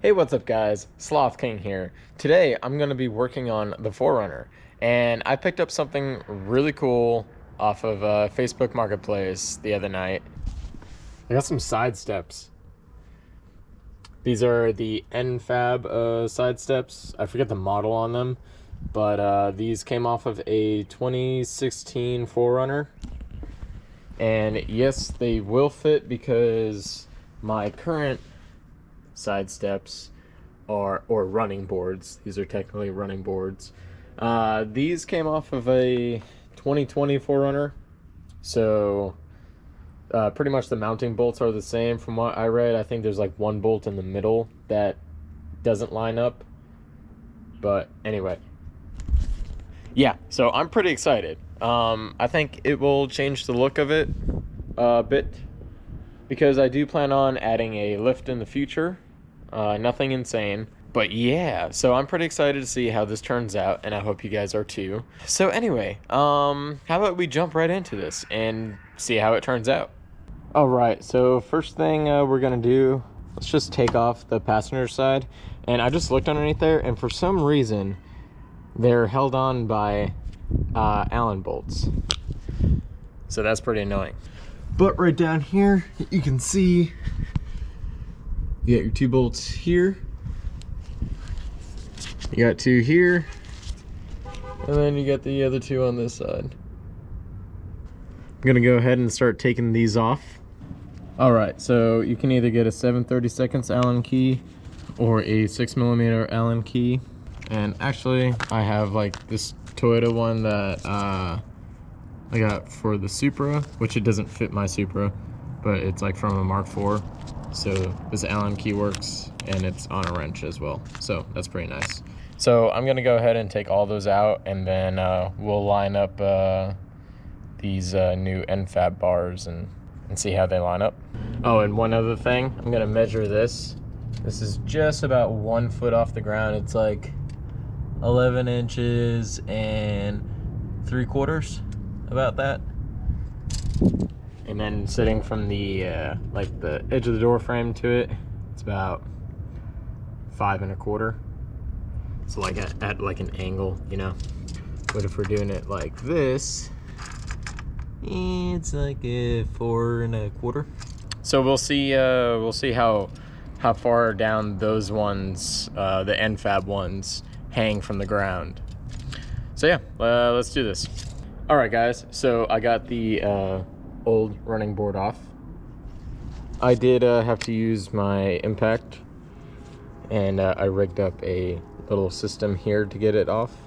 Hey, what's up guys? Sloth King here. Today I'm going to be working on the 4Runner, and I picked up something really cool off of Facebook Marketplace the other night. I got some side steps. These are the Nfab side steps. I forget the model on them, but these came off of a 2016 4Runner. And yes, they will fit because my current side steps are, or running boards, these are technically running boards. These came off of a 2020 4Runner, so pretty much the mounting bolts are the same from what I read. I think there's like one bolt in the middle that doesn't line up, but anyway, yeah, so I'm pretty excited. I think it will change the look of it a bit, because I do plan on adding a lift in the future. Nothing insane, but yeah, so I'm pretty excited to see how this turns out, and I hope you guys are too. So anyway, how about we jump right into this and see how it turns out. All right, so first thing we're gonna do, let's just take off the passenger side. And I just looked underneath there, and for some reason they're held on by Allen bolts, so that's pretty annoying. But right down here you can see you got your two bolts here, you got two here, and then you got the other two on this side. I'm gonna go ahead and start taking these off. All right, so you can either get a 7/32 Allen key or a 6mm Allen key. And actually I have like this Toyota one that I got for the Supra, which it doesn't fit my Supra, but it's like from a Mark IV. So this Allen key works, and it's on a wrench as well, so that's pretty nice. So I'm gonna go ahead and take all those out, and then we'll line up these new Nfab bars and see how they line up. Oh, and one other thing, I'm gonna measure this. This is just about 1 foot off the ground. It's like 11 inches and 3/4, about that. And then sitting from the like the edge of the door frame to it, it's about 5 1/4. So like at like an angle, you know. But if we're doing it like this, it's like a 4 1/4. So we'll see how far down those ones, the Nfab ones, hang from the ground. So yeah, let's do this. All right guys, so I got the old running board off. I did have to use my impact, and I rigged up a little system here to get it off.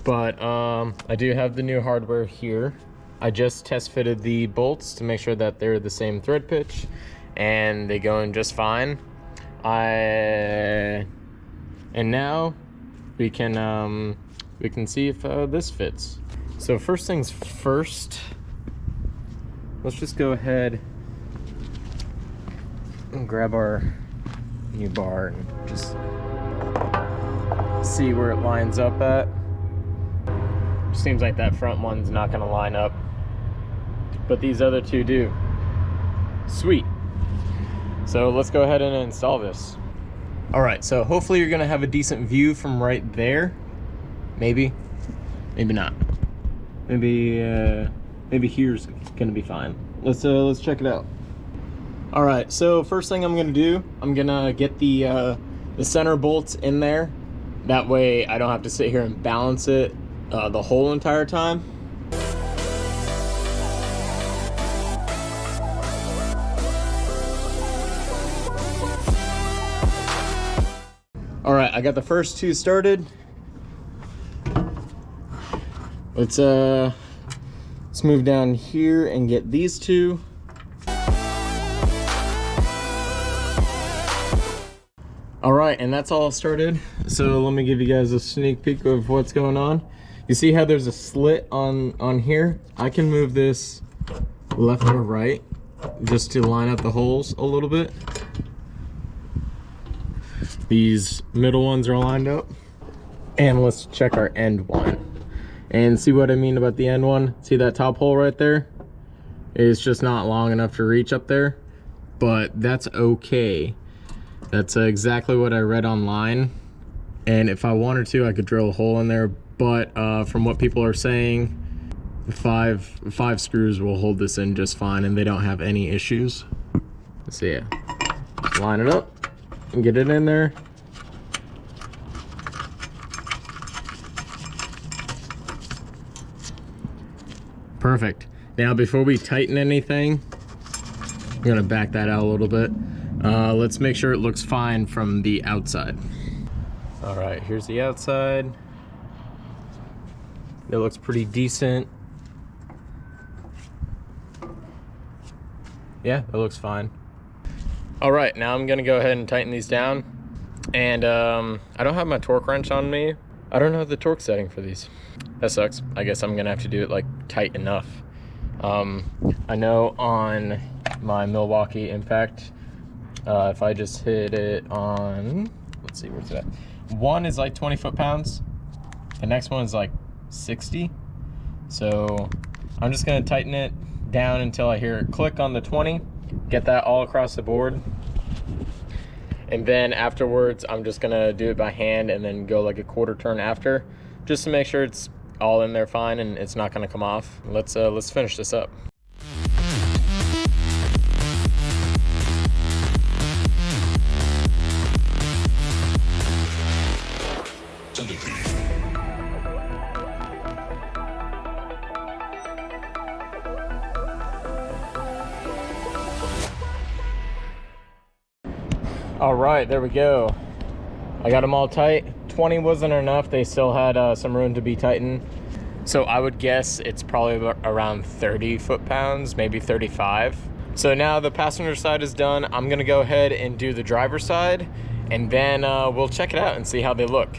But I do have the new hardware here. I just test fitted the bolts to make sure that they're the same thread pitch, and they go in just fine. And now we can see if this fits. So first things first, let's just go ahead and grab our new bar and just see where it lines up at. Seems like that front one's not gonna line up, but these other two do. Sweet. So let's go ahead and install this. All right, so hopefully you're gonna have a decent view from right there. Maybe not. Maybe here's gonna be fine. Let's check it out. All right, so first thing I'm gonna do, I'm gonna get the center bolts in there. That way I don't have to sit here and balance it the whole entire time. All right, I got the first two started. Let's move down here and get these two. All right, and that's all started. So let me give you guys a sneak peek of what's going on. You see how there's a slit on here? I can move this left or right just to line up the holes a little bit. These middle ones are lined up. And let's check our end one and see what I mean about the end one. See that top hole right there? It's just not long enough to reach up there, but that's okay. That's exactly what I read online. And if I wanted to, I could drill a hole in there. But from what people are saying, five screws will hold this in just fine, and they don't have any issues. So yeah, just line it up and get it in there. Perfect. Now before we tighten anything, I'm gonna back that out a little bit. Let's make sure it looks fine from the outside. All right, here's the outside. It looks pretty decent. Yeah, it looks fine. All right, now I'm gonna go ahead and tighten these down. And I don't have my torque wrench on me. I don't know the torque setting for these. That sucks. I guess I'm gonna have to do it like tight enough. I know on my Milwaukee Impact, if I just hit it on, let's see, where's it at? One is like 20 foot-pounds. The next one is like 60. So I'm just gonna tighten it down until I hear it click on the 20, get that all across the board. And then afterwards, I'm just gonna do it by hand and then go like a quarter turn after, just to make sure it's all in there fine and it's not gonna come off. Let's finish this up. All right, there we go. I got them all tight. 20 wasn't enough. They still had some room to be tightened. So I would guess it's probably around 30 foot-pounds, maybe 35. So now the passenger side is done. I'm gonna go ahead and do the driver's side, and then we'll check it out and see how they look.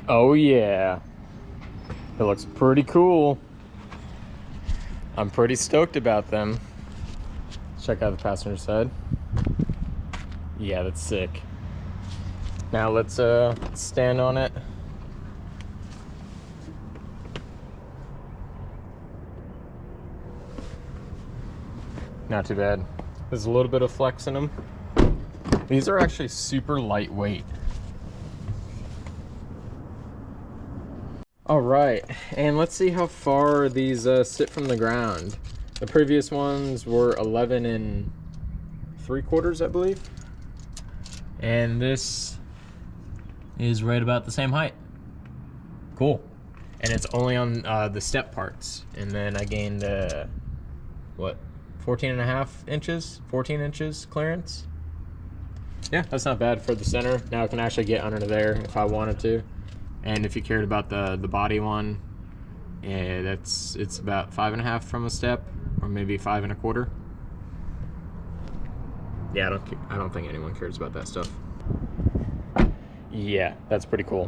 Oh yeah, it looks pretty cool. I'm pretty stoked about them. Check out the passenger side. Yeah, that's sick. Now let's stand on it. Not too bad. There's a little bit of flex in them. These are actually super lightweight. All right, and let's see how far these sit from the ground. The previous ones were 11 3/4, I believe. And this is right about the same height. Cool. And it's only on the step parts. And then I gained, what, 14.5 inches? 14 inches clearance? Yeah, that's not bad for the center. Now I can actually get under there if I wanted to. And if you cared about the body one, yeah, it's about 5.5 from a step, or maybe 5 1/4. Yeah, I don't think anyone cares about that stuff. Yeah, that's pretty cool.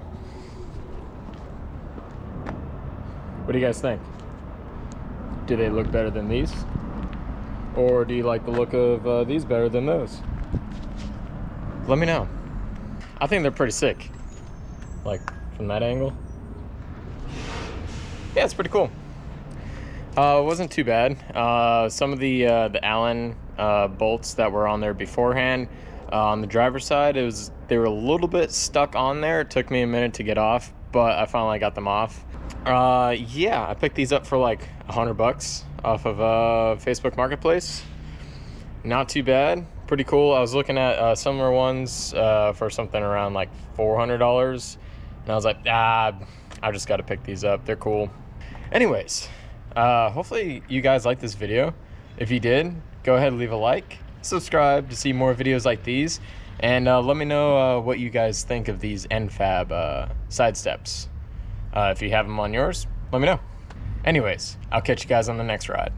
What do you guys think? Do they look better than these? Or do you like the look of these better than those? Let me know. I think they're pretty sick. Like, from that angle. Yeah, it's pretty cool. It wasn't too bad. Some of the Allen bolts that were on there beforehand, on the driver's side, they were a little bit stuck on there. It took me a minute to get off, but I finally got them off. Yeah, I picked these up for like $100 off of Facebook Marketplace. Not too bad. Pretty cool. I was looking at similar ones for something around like $400. And I was like, I just got to pick these up. They're cool. Anyways, hopefully you guys liked this video. If you did, go ahead and leave a like, subscribe to see more videos like these, and let me know what you guys think of these Nfab side steps. If you have them on yours, let me know. Anyways, I'll catch you guys on the next ride.